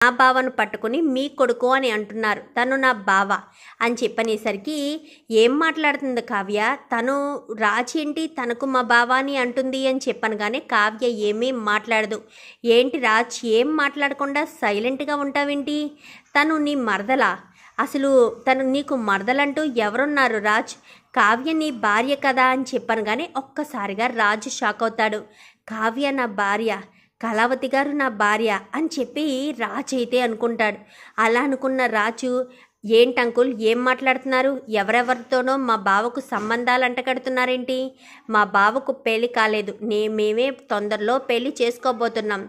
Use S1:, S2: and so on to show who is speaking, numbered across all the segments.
S1: నా బావను పట్టుకుని మీ కొడుకు అని అంటున్నారు, తను నా బావ అని చెప్పనేసరికి ఏం మాట్లాడుతుంది కావ్య, తను రాజ్ ఏంటి తనకు మా బావ అని అంటుంది అని చెప్పనగానే కావ్య ఏమీ మాట్లాడదు. ఏంటి రాజ్ ఏం మాట్లాడకుండా సైలెంట్గా ఉంటావేంటి, తను నీ మరదలా, అసలు తను నీకు మరదలంటూ ఎవరున్నారు రాజ్, కావ్య నీ భార్య కదా అని చెప్పనగానే ఒక్కసారిగా రాజు షాక్ అవుతాడు. కావ్య నా భార్య, కళావతి గారు నా భార్య అని చెప్పి రాజు అయితే అనుకుంటాడు. అలా అనుకున్న రాజు ఏంటి అంకుల్ ఏం మాట్లాడుతున్నారు, ఎవరెవరితోనో మా బావకు సంబంధాలు అంటగడుతున్నారేంటి, మా బావకు పెళ్లి కాలేదు, మేమే తొందరలో పెళ్లి చేసుకోబోతున్నాం,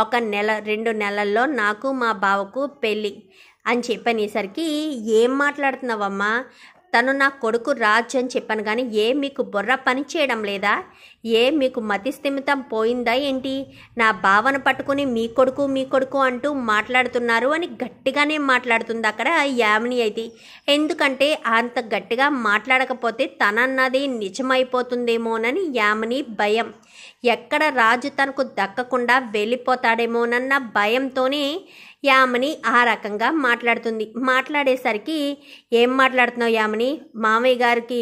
S1: 1 నెల 2 నెలల్లో నాకు మా బావకు పెళ్ళి అని చెప్పనేసరికి ఏం మాట్లాడుతున్నావమ్మా, తను నా కొడుకు రాజ్ అని చెప్పాను కానీ మీకు బుర్ర పని చేయడం లేదా, మీకు మతి స్థిమితం పోయిందా ఏంటి, నా భావన పట్టుకుని మీ కొడుకు అంటూ మాట్లాడుతున్నారు అని గట్టిగానే మాట్లాడుతుంది అక్కడ యామిని అయితే. ఎందుకంటే అంత గట్టిగా మాట్లాడకపోతే తనన్నది నిజమైపోతుందేమోనని యామిని భయం, ఎక్కడ రాజు తనకు దక్కకుండా వెళ్ళిపోతాడేమోనన్న భయంతోనే యామిని ఆ రకంగా మాట్లాడుతుంది. మాట్లాడేసరికి ఏం మాట్లాడుతున్నావు యామిని, మామయ్య గారికి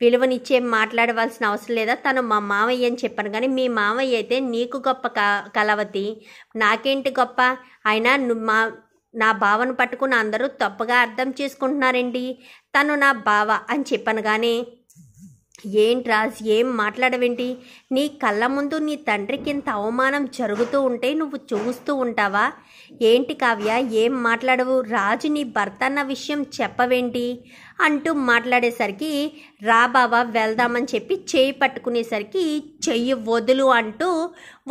S1: విలువనిచ్చే మాట్లాడవలసిన అవసరం లేదా, తను మా మామయ్య అని చెప్పాను కానీ మీ మామయ్య అయితే నీకు గొప్ప కళావతి, నాకేంటి గొప్ప, అయినా నా బావను పట్టుకుని అందరూ తప్పుగా అర్థం చేసుకుంటున్నారేంటి, తను నా బావ అని చెప్పాను కానీ ఏంటి రాజ్ ఏం మాట్లాడవేంటి, నీ కళ్ళ ముందు నీ తండ్రికి ఇంత అవమానం జరుగుతూ ఉంటే నువ్వు చూస్తూ ఉంటావా, ఏంటి కావ్య ఏం మాట్లాడవు, రాజు నీ భర్త అన్న విషయం చెప్పవేంటి అంటూ మాట్లాడేసరికి రా బావా వెళ్దామని చెప్పి చేయి పట్టుకునేసరికి చెయ్యి వదులు అంటూ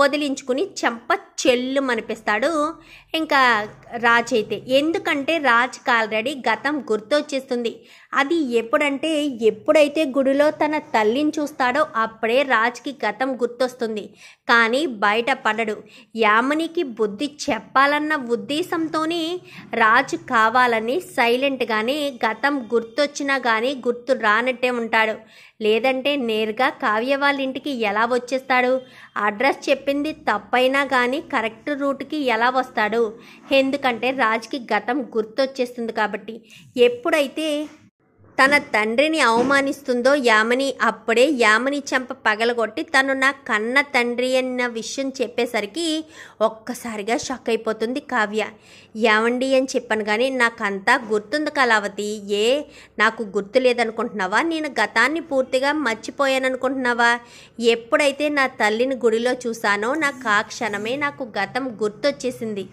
S1: వదిలించుకుని చెంప చెల్లు మనిపిస్తాడు ఇంకా రాజ్ అయితే. ఎందుకంటే రాజ్కి ఆల్రెడీ గతం గుర్తొచ్చేస్తుంది. అది ఎప్పుడైతే గుడిలో తన తల్లిని చూస్తాడో అప్పుడే రాజ్కి గతం గుర్తొస్తుంది, కానీ బయట పడడు. యామినికి బుద్ధి చెప్పాలన్న ఉద్దేశంతోనే రాజు కావాలని సైలెంట్గానే గతం గుర్తొచ్చినా కానీ గుర్తు రానట్టే ఉంటాడు. లేదంటే నేరుగా కావ్య వాళ్ళ ఇంటికి ఎలా వచ్చేస్తాడు, అడ్రస్ చెప్పింది తప్పైనా కానీ కరెక్ట్ రూట్కి ఎలా వస్తాడు, ఎందుకంటే రాజ్కి గతం గుర్తొచ్చేస్తుంది కాబట్టి. ఎప్పుడైతే తన తండ్రిని అవమానిస్తుందో యామిని, అప్పుడే యామిని చెంప పగలగొట్టి తను నా కన్న తండ్రి అన్న విషయం చెప్పేసరికి ఒక్కసారిగా షాక్ అయిపోతుంది కావ్య. ఏమండి అని చెప్పాను కానీ నాకంతా గుర్తుంది కళావతి, నాకు గుర్తు లేదనుకుంటున్నావా, నేను గతాన్ని పూర్తిగా మర్చిపోయాను అనుకుంటున్నావా, ఎప్పుడైతే నా తల్లిని గుడిలో చూశానో నాకు ఆ క్షణమే నాకు గతం గుర్తొచ్చేసింది.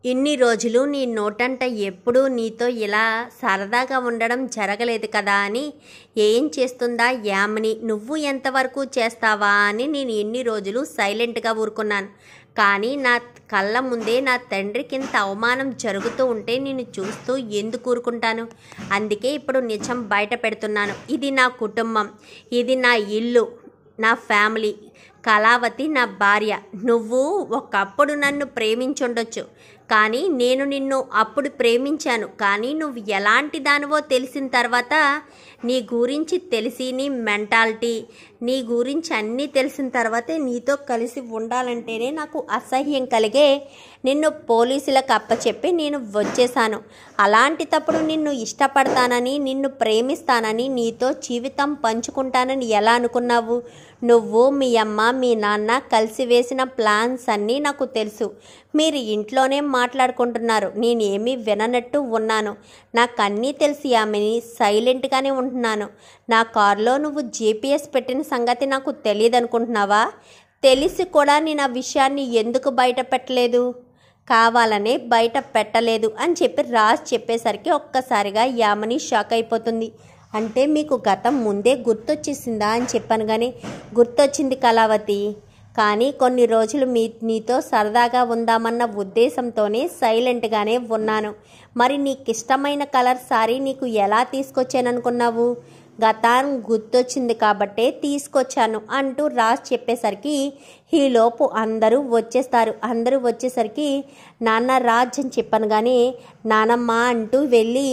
S1: ఇన్ని రోజులు నీ నోటంట ఎప్పుడూ నీతో ఇలా సరదాగా ఉండడం జరగలేదు కదా అని ఏం చేస్తుందా యామిని, నువ్వు ఎంతవరకు చేస్తావా అని నేను ఎన్ని రోజులు సైలెంట్గా ఊరుకున్నాను. కానీ నా కళ్ళ ముందే నా తండ్రికి ఇంత అవమానం జరుగుతూ ఉంటే నేను చూస్తూ ఎందుకు ఊరుకుంటాను, అందుకే ఇప్పుడు నిజం బయట పెడుతున్నాను. ఇది నా కుటుంబం, ఇది నా ఇల్లు, నా ఫ్యామిలీ, కళావతి నా భార్య. నువ్వు ఒకప్పుడు నన్ను ప్రేమించుండొచ్చు, కానీ నేను నిన్ను అప్పుడు ప్రేమించాను, కానీ నువ్వు ఎలాంటి దానివో తెలిసిన తర్వాత నీ గురించి తెలిసి నీ మెంటాలిటీ నీ గురించి అన్నీ తెలిసిన తర్వాతే నీతో కలిసి ఉండాలంటేనే నాకు అసహ్యం కలిగే నిన్ను పోలీసులకు అప్పచెప్పి నేను వచ్చేసాను. అలాంటి తప్పుడు నిన్ను ఇష్టపడతానని నిన్ను ప్రేమిస్తానని నీతో జీవితం పంచుకుంటానని ఎలా అనుకున్నావు, నువ్వు మీ అమ్మ మీ నాన్న కలిసి వేసిన ప్లాన్స్ అన్నీ నాకు తెలుసు. మీరు ఇంట్లోనే మాట్లాడుకుంటున్నారు, నేనేమీ విననట్టు ఉన్నాను, నాకు అన్నీ తెలిసి ఆమెని సైలెంట్గానే ఉంటున్నాను. నా కారులో నువ్వు GPS పెట్టిన సంగతి నాకు తెలియదు అనుకుంటున్నావా, తెలిసి కూడా నేను ఆ విషయాన్ని ఎందుకు బయట పెట్టలేదు, కావాలనే బయట పెట్టలేదు అని చెప్పి రాజ్ చెప్పేసరికి ఒక్కసారిగా యామిని షాక్ అయిపోతుంది. అంటే మీకు గతం ముందే గుర్తొచ్చేసిందా అని చెప్పాను కానీ గుర్తొచ్చింది కళావతి, కానీ కొన్ని రోజులు నీతో సరదాగా ఉందామన్న ఉద్దేశంతోనే సైలెంట్గానే ఉన్నాను. మరి నీకు ఇష్టమైన కలర్ సారీ నీకు ఎలా తీసుకొచ్చాననుకున్నావు, గతం గుర్తొచ్చింది కాబట్టే తీసుకొచ్చాను అంటూ రాజ్ చెప్పేసరికి ఈలోపు అందరూ వచ్చేస్తారు. అందరూ వచ్చేసరికి నాన్న రాజ్ అని చెప్పాను కానీ నానమ్మ అంటూ వెళ్ళి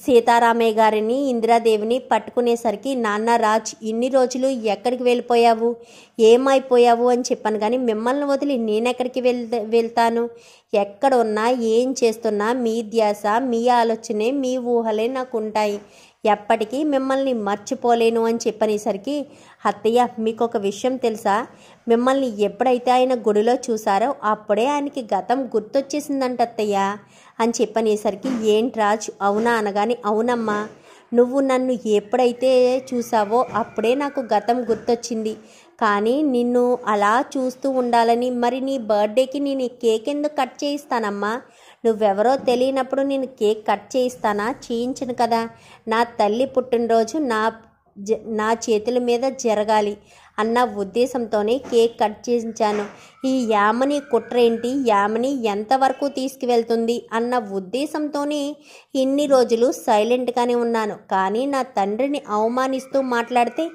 S1: సీతారామయ్య గారిని ఇందిరాదేవిని పట్టుకునేసరికి, నాన్న రాజ్, ఇన్ని రోజులు ఎక్కడికి వెళ్ళిపోయావు, ఏమైపోయావు అని చెప్పాను. కానీ మిమ్మల్ని వదిలి నేనెక్కడికి వెళ్తాను? ఎక్కడ ఉన్నా ఏం చేస్తున్నా మీ ధ్యాస, మీ ఆలోచనే, మీ ఊహలే నాకు ఉంటాయి. ఎప్పటికీ మిమ్మల్ని మర్చిపోలేను అని చెప్పనేసరికి, అత్తయ్య మీకు ఒక విషయం తెలుసా, మిమ్మల్ని ఎప్పుడైతే ఆయన గుడిలో చూసారో అప్పుడే ఆయనకి గతం గుర్తొచ్చేసిందంట అత్తయ్య అని చెప్పనేసరికి, ఏంటి రాజ్ అవునా అనగానే, అవునమ్మా, నువ్వు నన్ను ఎప్పుడైతే చూసావో అప్పుడే నాకు గతం గుర్తొచ్చింది. కానీ నిన్ను అలా చూస్తూ ఉండాలని, మరి నీ బర్త్డేకి నేను కేక్ ఎందుకు కట్ చేయిస్తానమ్మా? నువ్వెవరో తెలియనప్పుడు నేను కేక్ కట్ చేయిస్తానా? చేయించను కదా. నా తల్లి పుట్టినరోజు నా చేతుల మీద జరగాలి అన్న ఉద్దేశంతోనే కేక్ కట్ చేయించాను. ఈ యామని కుట్ర ఏంటి, యామని ఎంతవరకు తీసుకువెళ్తుంది అన్న ఉద్దేశంతోనే ఇన్ని రోజులు సైలెంట్గానే ఉన్నాను. కానీ నా తండ్రిని అవమానిస్తూ మాట్లాడితే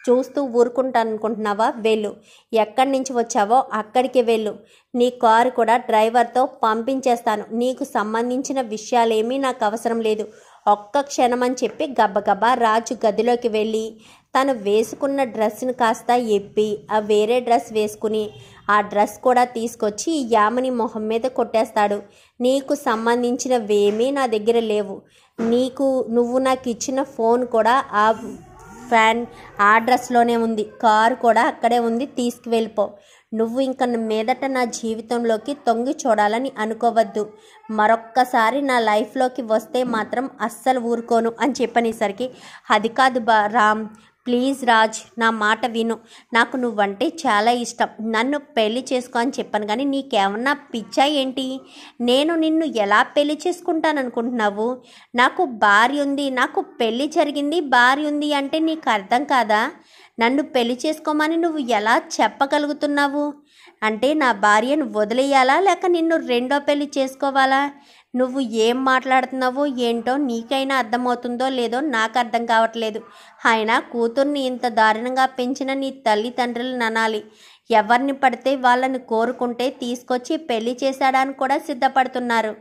S1: చూస్తూ ఊరుకుంటాను అనుకుంటున్నావా? వెళ్ళు, ఎక్కడి నుంచి వచ్చావో అక్కడికి వెళ్ళు. నీ కారు కూడా డ్రైవర్తో పంపించేస్తాను. నీకు సంబంధించిన విషయాలేమీ నాకు అవసరం లేదు. ఒక్క క్షణం అని చెప్పి గబగబా రాజు గదిలోకి వెళ్ళి తను వేసుకున్న డ్రెస్సును కాస్త ఎప్పి వేరే డ్రెస్ వేసుకుని ఆ డ్రెస్ కూడా తీసుకొచ్చి యామని మొహం మీద కొట్టేస్తాడు. నీకు సంబంధించినవేమీ నా దగ్గర లేవు. నువ్వు నాకు ఇచ్చిన ఫోన్ కూడా ఆ డ్రెస్లోనే ఉంది. కారు కూడా అక్కడే ఉంది, తీసుకువెళ్ళిపో. నువ్వు ఇంక మీదట నా జీవితంలోకి తొంగి చూడాలని అనుకోవద్దు. మరొక్కసారి నా లైఫ్లోకి వస్తే మాత్రం అస్సలు ఊరుకోను అని చెప్పనేసరికి, అది కాదు రామ్, ప్లీజ్ రాజ్, నా మాట విను. నాకు నువ్వంటే చాలా ఇష్టం. నన్ను పెళ్లి చేసుకో అని చెప్పాను. కానీ నీకేమన్నా పిచ్చా ఏంటి? నేను నిన్ను ఎలా పెళ్లి చేసుకుంటాననుకుంటున్నావు? నాకు భార్య ఉంది, నాకు పెళ్లి జరిగింది, భార్య ఉంది అంటే నీకు అర్థం కాదా? నన్ను పెళ్లి చేసుకోమని నువ్వు ఎలా చెప్పగలుగుతున్నావు? అంటే నా భార్యను వదిలేయాలా, లేక నిన్ను రెండో పెళ్లి చేసుకోవాలా? నువ్వు ఏం మాట్లాడుతున్నావో ఏంటో నీకైనా అర్థమవుతుందో లేదో నాకు అర్థం కావట్లేదు. ఆయన కూతుర్ని ఇంత దారుణంగా పెంచిన నీ తల్లిదండ్రులు ననాలి. ఎవరిని పడితే వాళ్ళని కోరుకుంటే తీసుకొచ్చి పెళ్లి చేశాడని కూడా సిద్ధపడుతున్నారు.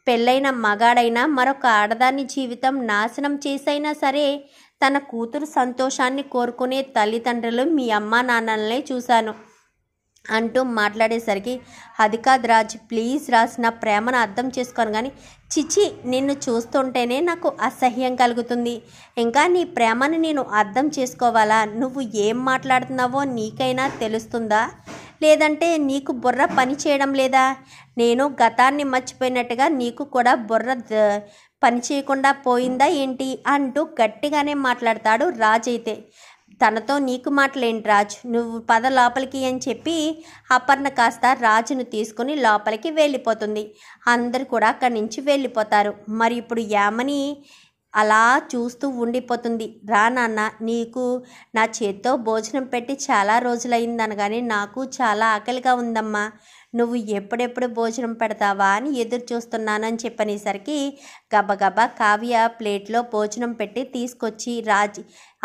S1: పెళ్ళైన మగాడైనా మరొక ఆడదాని జీవితం నాశనం చేసైనా సరే తన కూతురు సంతోషాన్ని కోరుకునే తల్లిదండ్రులు మీ అమ్మా నాన్నలనే చూశాను అంటూ మాట్లాడేసరికి, అది కాదు రాజ్, ప్లీజ్ రాజ్, నా ప్రేమను అర్థం చేసుకోను. కానీ చిచి, నిన్ను చూస్తుంటేనే నాకు అసహ్యం కలుగుతుంది. ఇంకా నీ ప్రేమను నేను అర్థం చేసుకోవాలా? నువ్వు ఏం మాట్లాడుతున్నావో నీకైనా తెలుస్తుందా? లేదంటే నీకు బుర్ర పని చేయడం లేదా? నేను గతాన్ని మర్చిపోయినట్టుగా నీకు కూడా బుర్ర పని చేయకుండా పోయిందా ఏంటి అంటూ గట్టిగానే మాట్లాడతాడు రాజ్. అయితే తనతో నీకు మాటలేంటి రాజ్, నువ్వు పద లోపలికి అని చెప్పి అపర్ణ కాస్త రాజును తీసుకుని లోపలికి వెళ్ళిపోతుంది. అందరు కూడా అక్కడి నుంచి వెళ్ళిపోతారు. మరి ఇప్పుడు యామని అలా చూస్తూ ఉండిపోతుంది. రా నాన్న, నీకు నా చేత్తో భోజనం పెట్టి చాలా రోజులైంది అనగానే, నాకు చాలా ఆకలిగా ఉందమ్మా, నువ్వు ఎప్పుడెప్పుడు భోజనం పెడతావా అని ఎదురు చూస్తున్నానని చెప్పనేసరికి గబగబా కావ్య ప్లేట్లో భోజనం పెట్టి తీసుకొచ్చి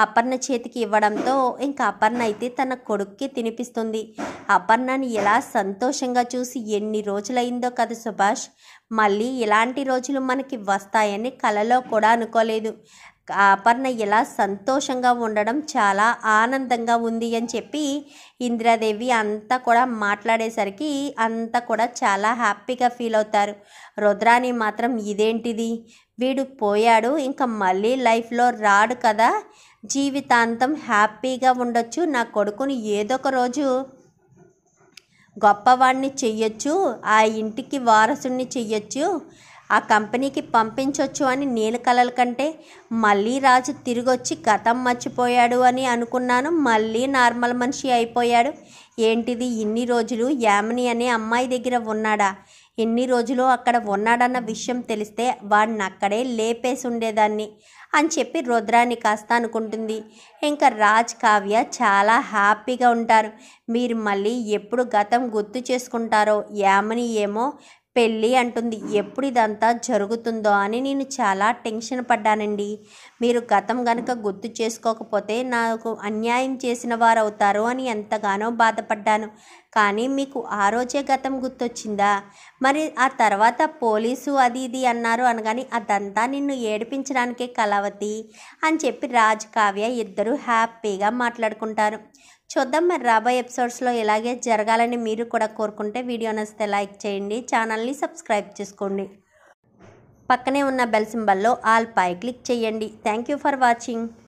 S1: అపర్ణ చేతికి ఇవ్వడంతో ఇంకా అపర్ణ అయితే తన కొడుక్కి తినిపిస్తుంది. అపర్ణని ఎలా సంతోషంగా చూసి ఎన్ని రోజులైందో కదా సుభాష్. మళ్ళీ ఇలాంటి రోజులు మనకి వస్తాయని కలలో కూడా అనుకోలేదు. అపర్ణ ఇలా సంతోషంగా ఉండడం చాలా ఆనందంగా ఉంది అని చెప్పి ఇందిరాదేవి అంతా కూడా మాట్లాడేసరికి అంతా కూడా చాలా హ్యాపీగా ఫీల్ అవుతారు. రుద్రాని మాత్రం ఇదేంటిది, వీడు పోయాడు, ఇంకా మళ్ళీ లైఫ్లో రాడు కదా, జీవితాంతం హ్యాపీగా ఉండొచ్చు, నా కొడుకుని ఏదో ఒక రోజు గొప్పవాడిని చెయ్యొచ్చు, ఆ ఇంటికి వారసుని చెయ్యొచ్చు, ఆ కంపెనీకి పంపించవచ్చు అని నేను కలల కంటే మళ్ళీ రాజు తిరిగొచ్చి గతం మర్చిపోయాడు అని అనుకున్నాను. మళ్ళీ నార్మల్ మనిషి అయిపోయాడు. ఏంటిది, ఇన్ని రోజులు యామిని అనే అమ్మాయి దగ్గర ఉన్నాడా? ఎన్ని రోజులు అక్కడ ఉన్నాడన్న విషయం తెలిస్తే వాడిని అక్కడే లేపేసి ఉండేదాన్ని అని చెప్పి రుద్రాని కాస్త అనుకుంటుంది. ఇంకా రాజ్ కావ్య చాలా హ్యాపీగా ఉంటారు. మీరు మళ్ళీ ఎప్పుడు గతం గుర్తు చేసుకుంటారో, యామిని ఏమో పెళ్ళి అంటుంది, ఎప్పుడు ఇదంతా జరుగుతుందో అని నేను చాలా టెన్షన్ పడ్డానండి. మీరు గతం గనక గుర్తు చేసుకోకపోతే నాకు అన్యాయం చేసిన వారు అవుతారు అని ఎంతగానో బాధపడ్డాను. కానీ మీకు ఆ రోజే గతం గుర్తొచ్చిందా? మరి ఆ తర్వాత పోలీసు అది ఇది అన్నారు అనగాని అదంతా నిన్ను ఏడిపించడానికే కళావతి అని చెప్పి రాజ్ కావ్య ఇద్దరు హ్యాపీగా మాట్లాడుకుంటారు. చూద్దాం మరి రాబోయే ఎపిసోడ్స్లో ఇలాగే జరగాలని మీరు కూడా కోరుకుంటే వీడియో నచ్చితే లైక్ చేయండి, ఛానల్ని సబ్స్క్రైబ్ చేసుకోండి, పక్కనే ఉన్న బెల్ సింబల్లో ఆల్ పై క్లిక్ చేయండి. Thank you for watching.